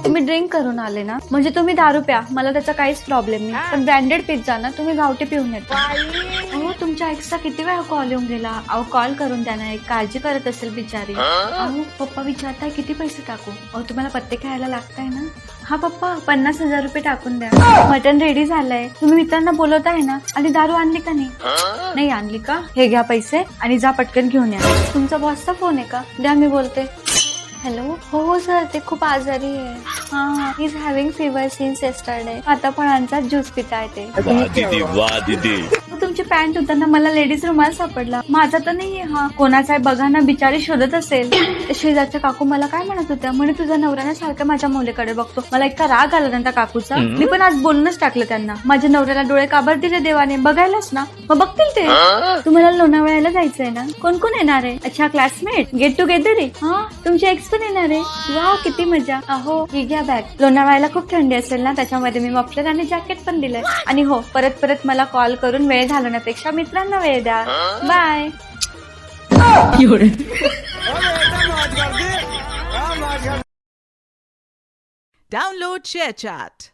तुम्ही ड्रिंक करून आले ना, म्हणजे तुम्ही दारू प्या, मला त्याचा काहीच प्रॉब्लेम नाही, पण ब्रँडेड पिझ्झा ना तुम्ही गावठी पिऊन येता. अहो तुमच्या एक्सचा किती वेळा कॉल येऊन गेला. अहो कॉल करून त्यांना एक काळजी करत असेल बिचारी. अहो पप्पा विचारताय किती पैसे टाकू. अहो तुम्हाला पत्ते खेळायला लागताय ना. हा पप्पा 50,000 रुपये टाकून द्या. मटन रेडी झालंय. तुम्ही मित्रांना बोलवत आहे ना. आणि दारू आणली का नाही आणली का. हे घ्या पैसे आणि जा पटकन घेऊन या. तुमचा बॉसचा फोन आहे का. द्या मी बोलते. हॅलो. हो सर ते खूप आजारी आहे. हा he is having fever since yesterday. आता फळांचा ज्यूस पिताय ते. तुमची पॅन्ट होताना मला लेडीज रुमाल सापडला. माझा तर नाहीये हा. कोणाचा आहे बघा ना. बिचारी शोधत असेल. शेजारच्या काकू मला काय म्हणत होत्या. म्हणे तुझा नवऱ्याने सारखं माझ्या मुलीकडे बघतो. मला इतका राग आला त्यांच्या काकूचा. मी पण आज बोलूनच टाकलं त्यांना. माझ्या नवऱ्याला डोळे काबर दिले देवाने. बघायलाच ना मग बघतील ते. तुम्हाला लोणावळ्याला जायचंय ना. कोण कोण येणार आहे. अच्छा क्लासमेट गेट टुगेदर आहे. हा तुमची एक्स पण येणार आहे. वाव किती मजा. अहो ही घ्या बॅग. लोणावळ्याला खूप थंडी असेल ना त्याच्यामध्ये मी मफलर आणि जॅकेट पण दिलंय. आणि हो परत मला कॉल करून वेळ घालवण्यापेक्षा मित्रांना वेळ द्या. बाय. Download ShareChat.